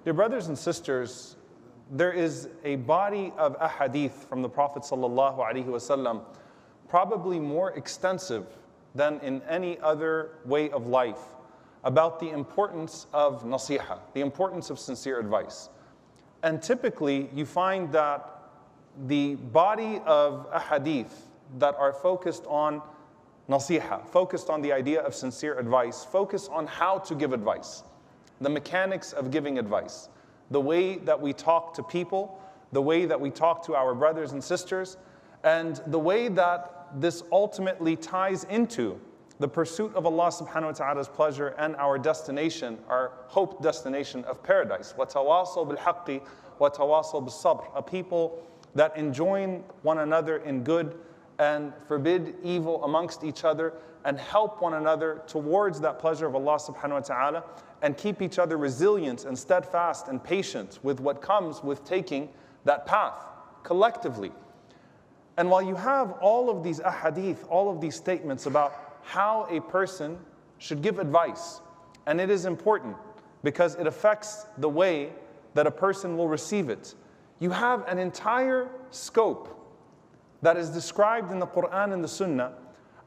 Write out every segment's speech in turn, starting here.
Dear brothers and sisters, there is a body of ahadith from the Prophet ﷺ, probably more extensive than in any other way of life, about the importance of nasiha, the importance of sincere advice. And typically, you find that the body of ahadith that are focused on nasiha, focused on the idea of sincere advice, focus on how to give advice, the mechanics of giving advice, the way that we talk to people, the way that we talk to our brothers and sisters, and the way that this ultimately ties into the pursuit of Allah subhanahu wa ta'ala's pleasure and our destination, our hoped destination of paradise. وَتَوَاصَوْا بِالْحَقِّ وَتَوَاصَوْا بِالصَّبْرِ. A people that enjoin one another in good and forbid evil amongst each other and help one another towards that pleasure of Allah subhanahu wa ta'ala, and keep each other resilient and steadfast and patient with what comes with taking that path collectively. And while you have all of these ahadith, all of these statements about how a person should give advice, and it is important because it affects the way that a person will receive it, you have an entire scope that is described in the Quran and the Sunnah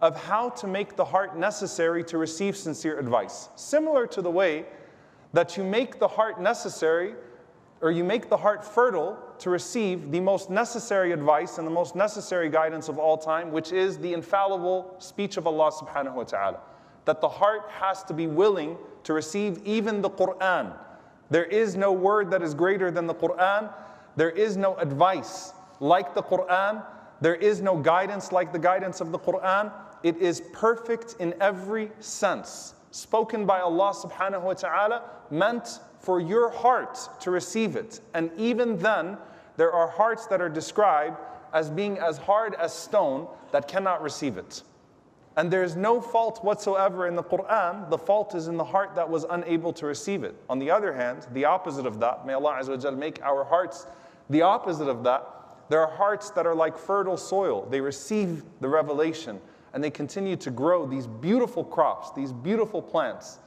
of how to make the heart necessary to receive sincere advice. Similar to the way that you make the heart necessary, or you make the heart fertile to receive the most necessary advice and the most necessary guidance of all time, which is the infallible speech of Allah subhanahu wa ta'ala. That the heart has to be willing to receive even the Quran. There is no word that is greater than the Quran. There is no advice like the Quran. There is no guidance like the guidance of the Quran. It is perfect in every sense. Spoken by Allah subhanahu wa ta'ala, meant for your heart to receive it. And even then, there are hearts that are described as being as hard as stone that cannot receive it. And there is no fault whatsoever in the Quran. The fault is in the heart that was unable to receive it. On the other hand, the opposite of that, may Allah Azza wa Jal make our hearts the opposite of that. There are hearts that are like fertile soil. They receive the revelation and they continue to grow these beautiful crops, these beautiful plants,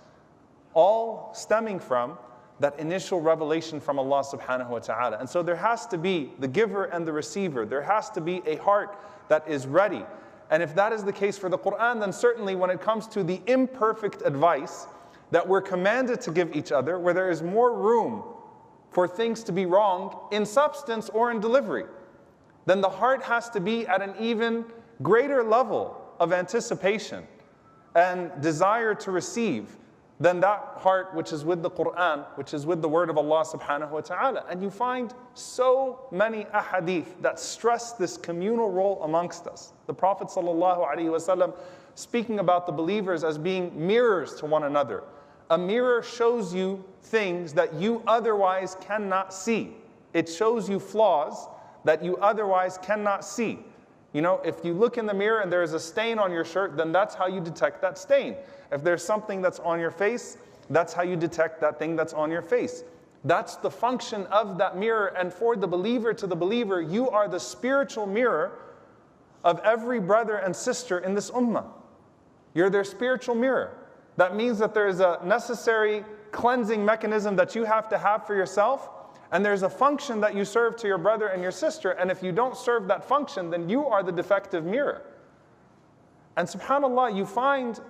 all stemming from that initial revelation from Allah subhanahu wa ta'ala. And so there has to be the giver and the receiver. There has to be a heart that is ready. And if that is the case for the Quran, then certainly when it comes to the imperfect advice that we're commanded to give each other, where there is more room for things to be wrong in substance or in delivery, then the heart has to be at an even greater level of anticipation and desire to receive than that heart which is with the Quran, which is with the word of Allah subhanahu wa ta'ala. And you find so many ahadith that stress this communal role amongst us. The Prophet sallallahu alaihi wasallam speaking about the believers as being mirrors to one another. A mirror shows you things that you otherwise cannot see. It shows you flaws that you otherwise cannot see. You know, if you look in the mirror and there is a stain on your shirt, then that's how you detect that stain. If there's something that's on your face, that's how you detect that thing that's on your face. That's the function of that mirror. And for the believer to the believer, you are the spiritual mirror of every brother and sister in this ummah. You're their spiritual mirror. That means that there is a necessary cleansing mechanism that you have to have for yourself. And there's a function that you serve to your brother and your sister. And if you don't serve that function, then you are the defective mirror. And subhanAllah, you find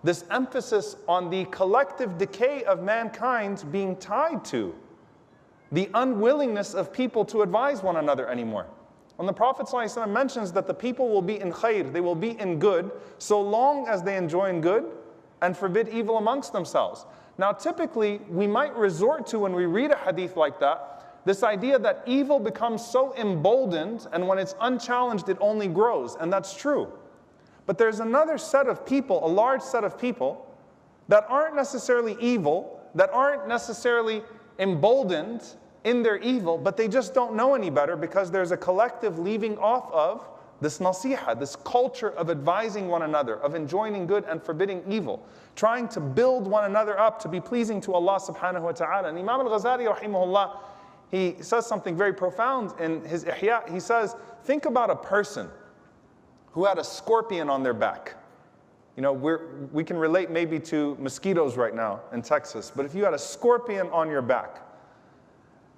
this emphasis on the collective decay of mankind being tied to the unwillingness of people to advise one another anymore. When the Prophet ﷺ mentions that the people will be in khair, they will be in good, so long as they enjoin good and forbid evil amongst themselves. Now typically, we might resort to, when we read a hadith like that, this idea that evil becomes so emboldened, and when it's unchallenged, it only grows, and that's true. But there's another set of people, a large set of people, that aren't necessarily evil, that aren't necessarily emboldened in their evil, but they just don't know any better because there's a collective leaving off of this nasiha, this culture of advising one another, of enjoining good and forbidding evil, trying to build one another up to be pleasing to Allah subhanahu wa ta'ala. And Imam Al-Ghazali rahimahullah, he says something very profound in his Ihya. He says, think about a person who had a scorpion on their back. You know, we can relate maybe to mosquitoes right now in Texas, but if you had a scorpion on your back,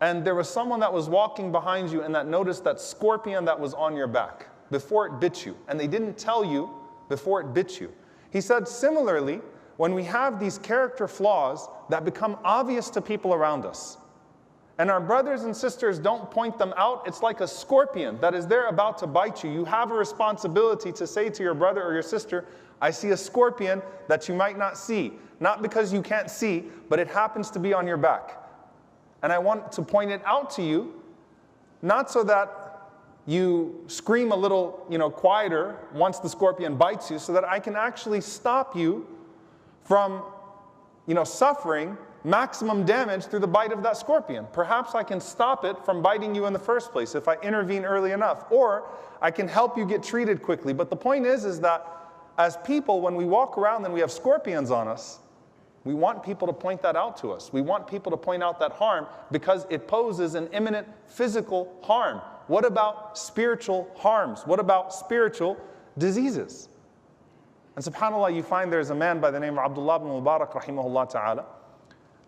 and there was someone that was walking behind you and that noticed that scorpion that was on your back before it bit you, and they didn't tell you before it bit you. He said, similarly, when we have these character flaws that become obvious to people around us, and our brothers and sisters don't point them out, it's like a scorpion that is there about to bite you. You have a responsibility to say to your brother or your sister, I see a scorpion that you might not see. Not because you can't see, but it happens to be on your back. And I want to point it out to you, not so that you scream a little, quieter once the scorpion bites you, so that I can actually stop you from, suffering maximum damage through the bite of that scorpion. Perhaps I can stop it from biting you in the first place if I intervene early enough, or I can help you get treated quickly. But the point is that as people, when we walk around and we have scorpions on us, we want people to point that out to us. We want people to point out that harm because it poses an imminent physical harm. What about spiritual harms? What about spiritual diseases? And subhanAllah, you find there's a man by the name of Abdullah ibn Mubarak, rahimahullah ta'ala,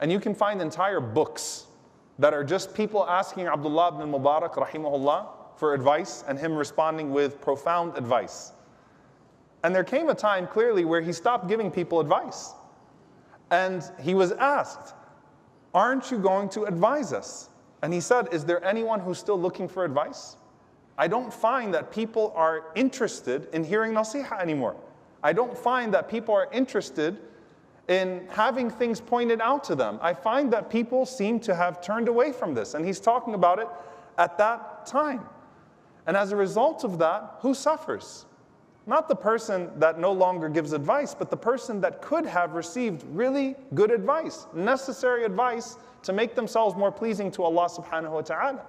and you can find entire books that are just people asking Abdullah ibn Mubarak, rahimahullah, for advice and him responding with profound advice. And there came a time clearly where he stopped giving people advice. And he was asked, aren't you going to advise us? And he said, is there anyone who's still looking for advice? I don't find that people are interested in hearing nasiha anymore. I don't find that people are interested in having things pointed out to them. I find that people seem to have turned away from this. And he's talking about it at that time. And as a result of that, who suffers? Not the person that no longer gives advice, but the person that could have received really good advice, necessary advice to make themselves more pleasing to Allah subhanahu wa ta'ala.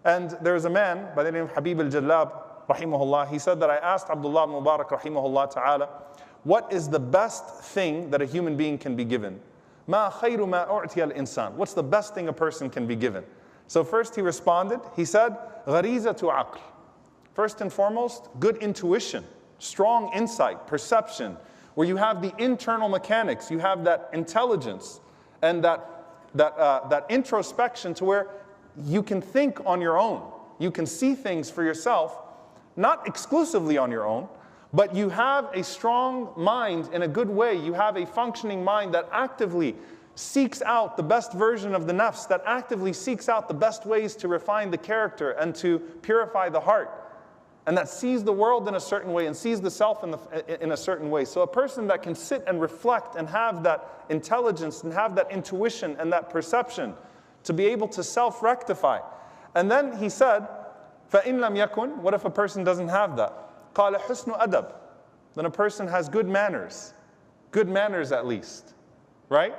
And there was a man by the name of Habib al-Jallab, rahimahullah. He said that I asked Abdullah ibn Mubarak, rahimahullah ta'ala, what is the best thing that a human being can be given? Ma khayru ma u'tiya al-insan. What's the best thing a person can be given? So first he responded, he said, gharizatu aql. First and foremost, good intuition, strong insight, perception, where you have the internal mechanics, you have that intelligence and that introspection to where you can think on your own. You can see things for yourself, not exclusively on your own, but you have a strong mind in a good way. You have a functioning mind that actively seeks out the best version of the nafs, that actively seeks out the best ways to refine the character and to purify the heart, and that sees the world in a certain way and sees the self in a certain way. So a person that can sit and reflect and have that intelligence and have that intuition and that perception to be able to self-rectify. And then he said, فَإِن لَمْ يَكُنْ. What if a person doesn't have that? قَالَ حُسْنُ أَدَبٍ. Then a person has good manners at least, right?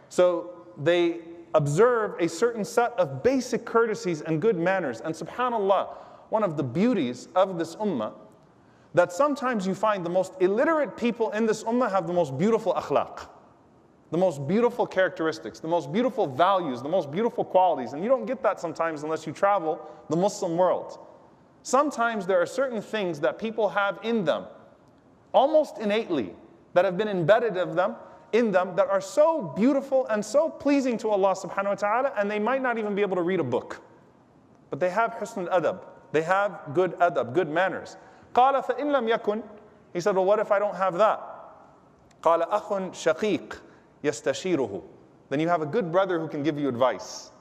So they observe a certain set of basic courtesies and good manners. And subhanAllah, one of the beauties of this ummah, that sometimes you find the most illiterate people in this ummah have the most beautiful akhlaq, the most beautiful characteristics, the most beautiful values, the most beautiful qualities. And you don't get that sometimes unless you travel the Muslim world. Sometimes there are certain things that people have in them, almost innately, that have been embedded in them that are so beautiful and so pleasing to Allah subhanahu wa ta'ala, and they might not even be able to read a book. But they have husn al-adab. They have good adab, good manners. قَالَ فَإِن لَمْ يَكُنْ. He said, well, what if I don't have that? قَالَ أَخٌ شَقِيقٌ يَسْتَشِيرُهُ. Then you have a good brother who can give you advice.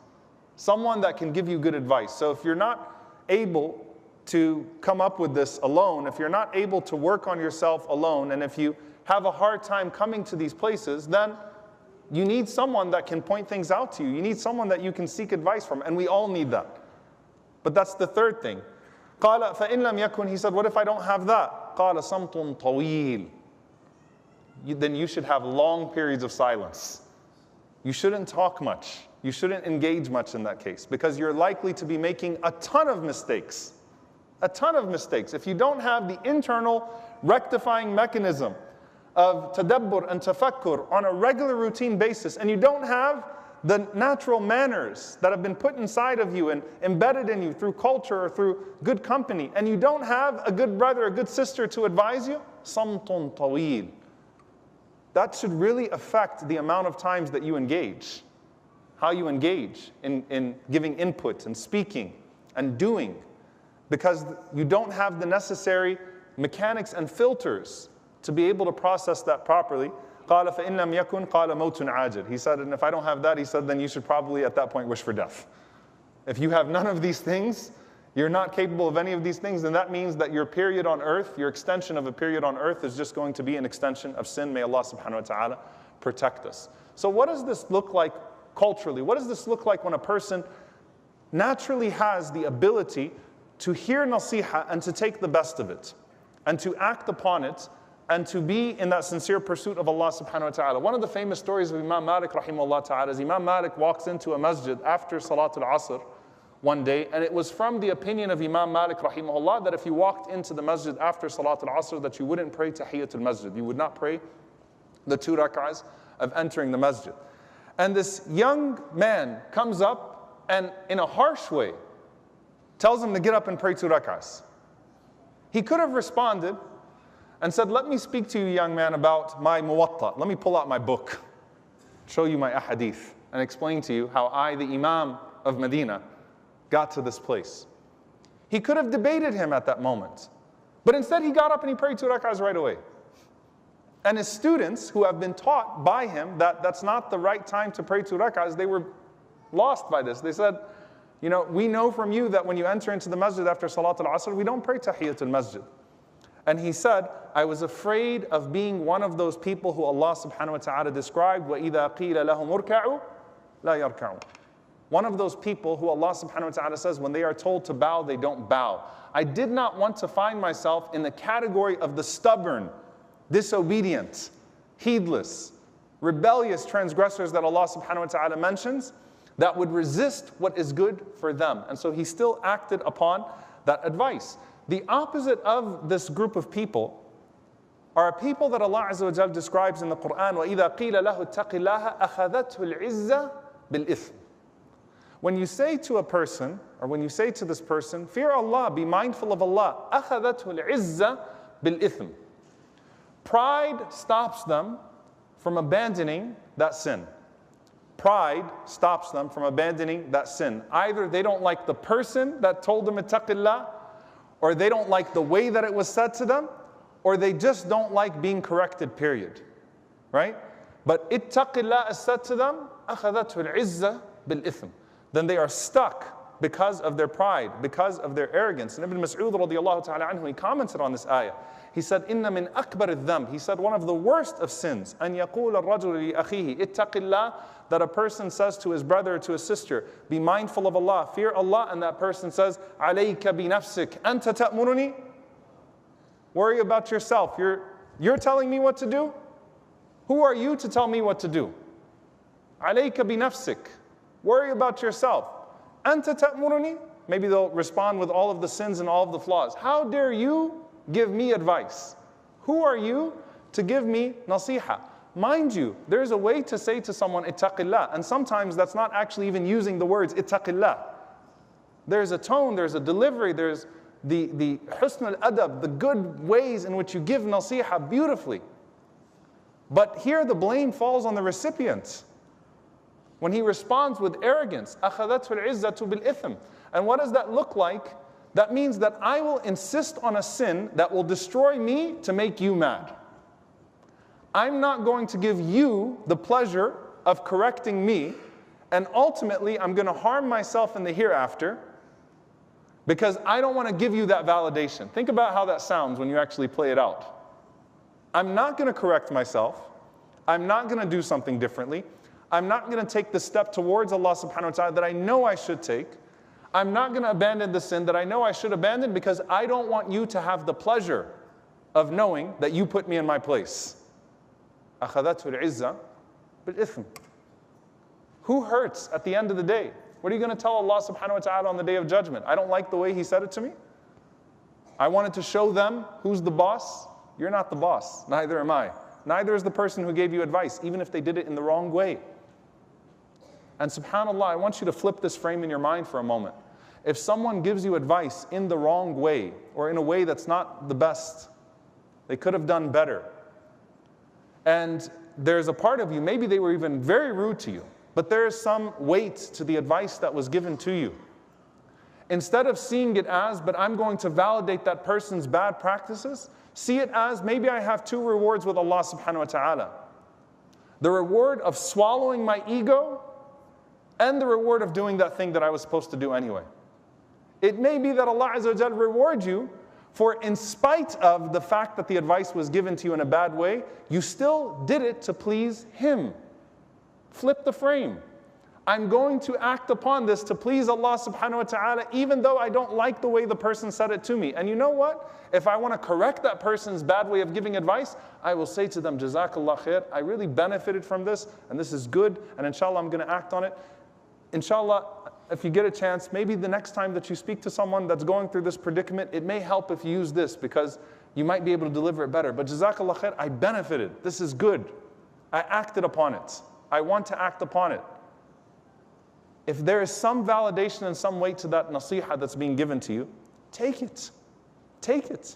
Someone that can give you good advice. So if you're not able to come up with this alone, if you're not able to work on yourself alone, and if you have a hard time coming to these places, then you need someone that can point things out to you. You need someone that you can seek advice from, and we all need that. But that's the third thing. قَالَ فَإِن لَمْ يَكُنْ. He said, what if I don't have that? قَالَ صَمْتٌ طَوِيلٌ. Then you should have long periods of silence. You shouldn't talk much. You shouldn't engage much in that case, because you're likely to be making a ton of mistakes. A ton of mistakes. If you don't have the internal rectifying mechanism of tadabbur and tafakkur on a regular routine basis, and you don't have the natural manners that have been put inside of you and embedded in you through culture or through good company, and you don't have a good brother, a good sister to advise you, samtun tawil. That should really affect the amount of times that you engage. how you engage in giving input and speaking and doing, because you don't have the necessary mechanics and filters to be able to process that properly. قَالَ فَإِن لَمْ يَكُنْ قَالَ مَوْتٌ عَاجِلٌ. He said, and if I don't have that, he said, then you should probably at that point wish for death. If you have none of these things, you're not capable of any of these things, then that means that your period on earth, your extension of a period on earth is just going to be an extension of sin. May Allah subhanahu wa ta'ala protect us. So what does this look like culturally? What does this look like when a person naturally has the ability to hear nasiha and to take the best of it and to act upon it and to be in that sincere pursuit of Allah subhanahu wa ta'ala? One of the famous stories of Imam Malik rahimahullah ta'ala is Imam Malik walks into a masjid after Salatul Asr one day, and it was from the opinion of Imam Malik rahimahullah that if you walked into the masjid after Salatul Asr that you wouldn't pray Tahiyatul Masjid. You would not pray the 2 rak'ahs of entering the masjid. And this young man comes up and in a harsh way tells him to get up and pray 2 rak'ahs. He could have responded and said, let me speak to you, young man, about my muwatta. Let me pull out my book, show you my ahadith, and explain to you how I, the Imam of Medina, got to this place. He could have debated him at that moment. But instead he got up and he prayed 2 rak'ahs right away. And his students, who have been taught by him that that's not the right time to pray 2 rak'ahs, they were lost by this. They said, you know, we know from you that when you enter into the masjid after Salatul Asr, we don't pray Tahiyatul Masjid. And he said, I was afraid of being one of those people who Allah subhanahu wa ta'ala described, وَإِذَا قِيلَ لَهُمْ ارْكَعُوا لَا يَرْكَعُوا. One of those people who Allah subhanahu wa ta'ala says, when they are told to bow, they don't bow. I did not want to find myself in the category of the stubborn, disobedient, heedless, rebellious transgressors that Allah subhanahu wa ta'ala mentions, that would resist what is good for them. And so he still acted upon that advice. The opposite of this group of people are a people that Allah Azza wa Jal describes in the Quran, وَإِذَا قِيلَ لَهُ اتَّقِ اللَّهَ أَخَذَتْهُ الْعِزَّةِ بِالْإِثْمِ. When you say to a person, or when you say to this person, fear Allah, be mindful of Allah, أَخَذَتْهُ الْعِزَّةِ بِالْإِثْمِ. Pride stops them from abandoning that sin. Pride stops them from abandoning that sin. Either they don't like the person that told them ittaqillah, or they don't like the way that it was said to them, or they just don't like being corrected, period. Right? But ittaqillah is said to them, أَخَذَتْهُ الْعِزَّةِ بِالْإِثْمِ. Then they are stuck because of their pride, because of their arrogance. And Ibn Mas'ud radiallahu ta'ala anhu, he commented on this ayah. He said, إِنَّ مِنْ أَكْبَرِ الذَّنْبِ. He said, one of the worst of sins, أَنْ يَقُولَ الرَّجُلُ لِأَخِيهِ اتَّقِ اللَّهِ, that a person says to his brother or to his sister, be mindful of Allah, fear Allah, and that person says, عَلَيْكَ بِنَفْسِكَ أَنْتَ تَأْمُرُنِي. Worry about yourself. You're telling me what to do? Who are you to tell me what to do? عَلَيْكَ بِنَفْسِكَ. Worry about yourself. أَنْتَ تَأْمُرُنِي. Maybe they'll respond with all of the sins and all of the flaws. How dare you give me advice? Who are you to give me nasiha? Mind you, there's a way to say to someone, ittaqillah, and sometimes that's not actually even using the words ittaqillah. There's a tone, there's a delivery, there's the husn al-adab, the good ways in which you give nasiha beautifully. But here the blame falls on the recipient. When he responds with arrogance, أَخَذَتْهُ الْعِزَّةُ بِالْإِثْمِ. And what does that look like? That means that I will insist on a sin that will destroy me to make you mad. I'm not going to give you the pleasure of correcting me, and ultimately I'm going to harm myself in the hereafter because I don't want to give you that validation. Think about how that sounds when you actually play it out. I'm not going to correct myself. I'm not going to do something differently. I'm not going to take the step towards Allah subhanahu wa ta'ala that I know I should take. I'm not going to abandon the sin that I know I should abandon because I don't want you to have the pleasure of knowing that you put me in my place. أَخَذَتْهُ الْعِزَّةُ بِالْإِثْمِ. Who hurts at the end of the day? What are you going to tell Allah subhanahu wa ta'ala on the day of judgment? I don't like the way He said it to me. I wanted to show them who's the boss. You're not the boss. Neither am I. Neither is the person who gave you advice, even if they did it in the wrong way. And subhanAllah, I want you to flip this frame in your mind for a moment. If someone gives you advice in the wrong way, or in a way that's not the best, they could have done better. And there's a part of you, maybe they were even very rude to you. but there is some weight to the advice that was given to you. Instead of seeing it as, but I'm going to validate that person's bad practices, see it as, maybe I have two rewards with Allah subhanahu wa ta'ala. The reward of swallowing my ego and the reward of doing that thing that I was supposed to do anyway. It may be that Allah Azza wa Jal reward you for, in spite of the fact that the advice was given to you in a bad way, you still did it to please Him. Flip the frame. I'm going to act upon this to please Allah subhanahu wa ta'ala, even though I don't like the way the person said it to me. And you know what? If I want to correct that person's bad way of giving advice, I will say to them, Jazakallah khair, I really benefited from this, and this is good, and inshallah I'm going to act on it. Inshallah, if you get a chance, maybe the next time that you speak to someone that's going through this predicament, it may help if you use this, because you might be able to deliver it better. But Jazakallah khair, I benefited. This is good. I acted upon it. I want to act upon it. If there is some validation and some weight to that nasiha that's being given to you, take it. Take it.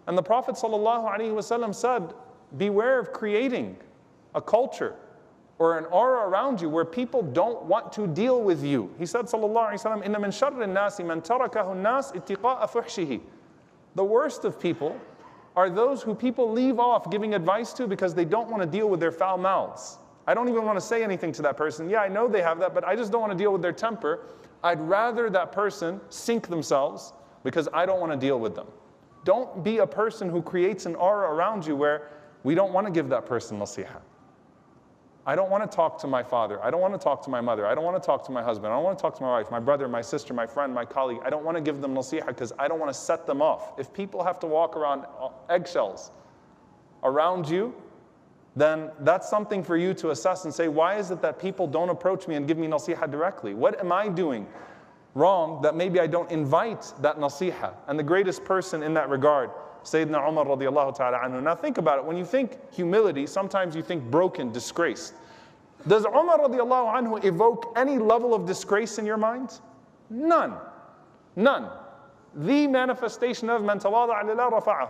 And the Prophet ﷺ said, beware of creating a culture or an aura around you where people don't want to deal with you. He said, sallallahu alayhi wa sallam, إِنَّ مِن شَرِّ النَّاسِ مَنْ تَرَكَهُ النَّاسِ اتِّقَاءَ فُحْشِهِ. The worst of people are those who people leave off giving advice to because they don't want to deal with their foul mouths. I don't even want to say anything to that person. Yeah, I know they have that, but I just don't want to deal with their temper. I'd rather that person sink themselves because I don't want to deal with them. Don't be a person who creates an aura around you where we don't want to give that person nasiha. I don't want to talk to my father. I don't want to talk to my mother. I don't want to talk to my husband. I don't want to talk to my wife, my brother, my sister, my friend, my colleague. I don't want to give them nasiha because I don't want to set them off. If people have to walk around eggshells around you, then that's something for you to assess and say, why is it that people don't approach me and give me nasiha directly? What am I doing wrong that maybe I don't invite that nasiha? And the greatest person in that regard, Sayyidina Omar radiallahu ta'ala anhu. Now think about it. When you think humility, sometimes you think broken, disgraced. Does Omar radiallahu anhu evoke any level of disgrace in your mind? None. None. The manifestation of man tawada'a lillah rafa'ah.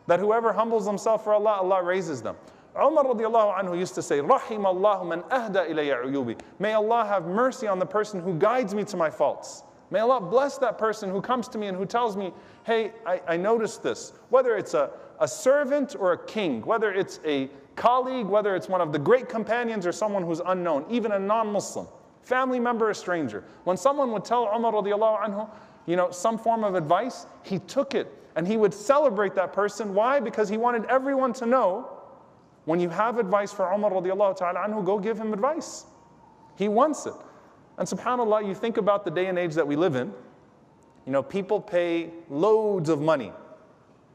That whoever humbles himself for Allah, Allah raises them. Umar radiallahu anhu used to say, Rahim Allahu man ahda ilayya uyubi. May Allah have mercy on the person who guides me to my faults. May Allah bless that person who comes to me and who tells me, hey, I noticed this. Whether it's a servant or a king, whether it's a colleague, whether it's one of the great companions or someone who's unknown, even a non-Muslim, family member or stranger. When someone would tell Umar radiallahu anhu, some form of advice, he took it and he would celebrate that person. Why? Because he wanted everyone to know, when you have advice for Umar radiallahu ta'ala anhu, go give him advice. He wants it. And subhanAllah, you think about the day and age that we live in, people pay loads of money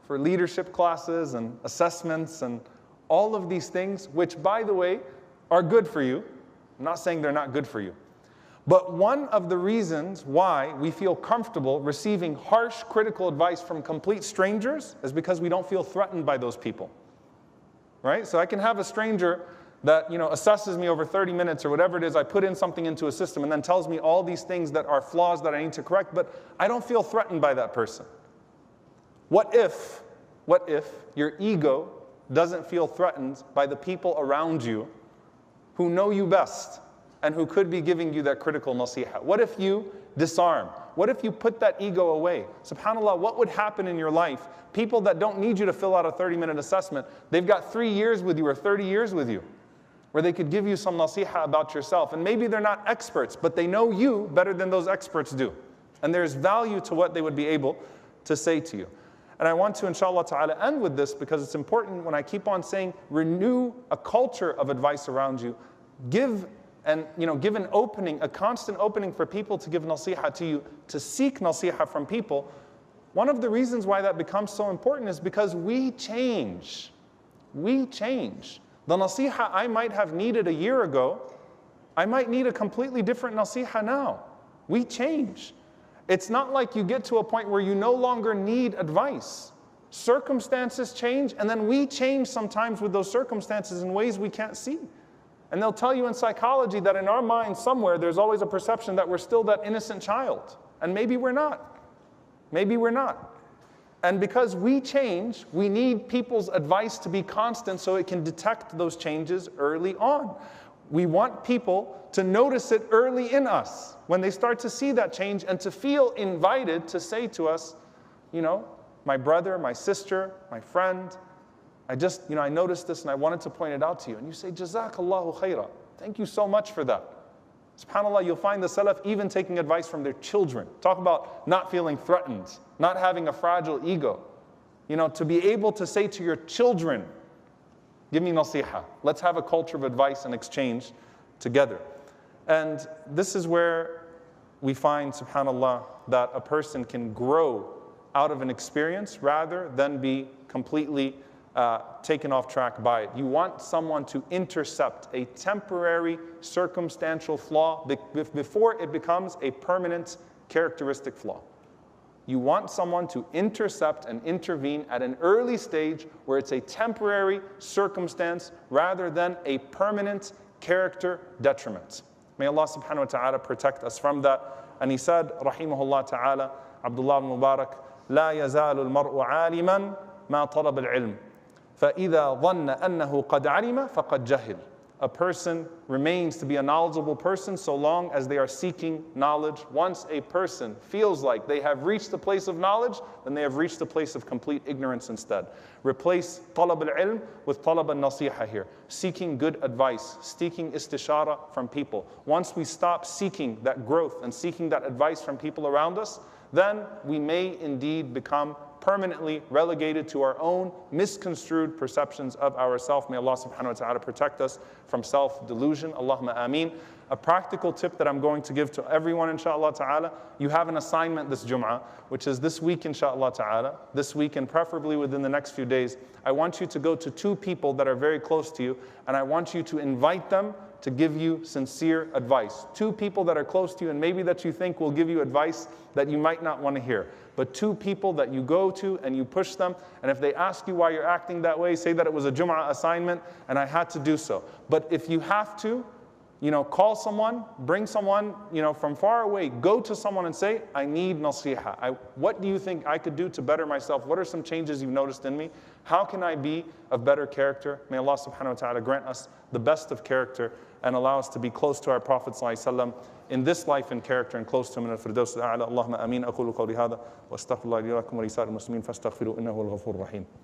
for leadership classes and assessments and all of these things, which, by the way, are good for you. I'm not saying they're not good for you. But one of the reasons why we feel comfortable receiving harsh, critical advice from complete strangers is because we don't feel threatened by those people. Right? So I can have a stranger that assesses me over 30 minutes or whatever it is, I put in something into a system and then tells me all these things that are flaws that I need to correct, but I don't feel threatened by that person. What if your ego doesn't feel threatened by the people around you who know you best and who could be giving you that critical nasiha? What if you disarm? What if you put that ego away? SubhanAllah, what would happen in your life? People that don't need you to fill out a 30-minute assessment, they've got 3 years with you or 30 years with you, where they could give you some nasiha about yourself. And maybe they're not experts, but they know you better than those experts do. And there's value to what they would be able to say to you. And I want to, inshallah ta'ala, end with this because it's important when I keep on saying, renew a culture of advice around you. Give an opening, a constant opening for people to give nasiha to you, to seek nasiha from people. One of the reasons why that becomes so important is because we change. We change. The nasiha I might have needed a year ago, I might need a completely different nasiha now. We change. It's not like you get to a point where you no longer need advice. Circumstances change, and then we change sometimes with those circumstances in ways we can't see. And they'll tell you in psychology that in our minds somewhere there's always a perception that we're still that innocent child. And maybe we're not. Maybe we're not. And because we change, we need people's advice to be constant so it can detect those changes early on. We want people to notice it early in us when they start to see that change and to feel invited to say to us, my brother, my sister, my friend, I noticed this and I wanted to point it out to you. And you say, Jazakallahu khairah. Thank you so much for that. SubhanAllah, you'll find the Salaf even taking advice from their children. Talk about not feeling threatened, not having a fragile ego. To be able to say to your children, give me nasiha. Let's have a culture of advice and exchange together. And this is where we find, subhanAllah, that a person can grow out of an experience rather than be completely taken off track by it. You want someone to intercept a temporary circumstantial flaw before it becomes a permanent characteristic flaw. You want someone to intercept and intervene at an early stage where it's a temporary circumstance rather than a permanent character detriment. May Allah subhanahu wa ta'ala protect us from that. And he said, rahimahullah ta'ala, Abdullah ibn Mubarak, لا يزال المرء عالما ما طلب العلم فإذا ظن أنه قد علم فقد جهل. A person remains to be a knowledgeable person so long as they are seeking knowledge. Once a person feels like they have reached the place of knowledge, then they have reached the place of complete ignorance instead. Replace talab al-ilm with talab al-nasiha here. Seeking good advice, seeking istishara from people. Once we stop seeking that growth and seeking that advice from people around us, then we may indeed become permanently relegated to our own misconstrued perceptions of ourselves. May Allah subhanahu wa ta'ala protect us from self-delusion. Allahumma ameen. A practical tip that I'm going to give to everyone, inshaAllah ta'ala, you have an assignment this Jum'ah, which is this week, inshaAllah ta'ala, this week and preferably within the next few days. I want you to go to 2 people that are very close to you, and I want you to invite them to give you sincere advice. 2 people that are close to you and maybe that you think will give you advice that you might not want to hear. But 2 people that you go to and you push them, and if they ask you why you're acting that way, say that it was a Jum'ah assignment and I had to do so. But if you have to, call someone, bring someone, from far away, go to someone and say, I need nasiha. What do you think I could do to better myself? What are some changes you've noticed in me? How can I be of better character? May Allah subhanahu wa ta'ala grant us the best of character and allow us to be close to our Prophet ﷺ in this life and character and close to him in al-Firdaus al-A'la. Allahumma ameen. Aqulu qawli hadha wa astaghfirullah li wa lakum wa li sa'iril muslimin fastaghfiruhu innahu al-ghafurur rahim.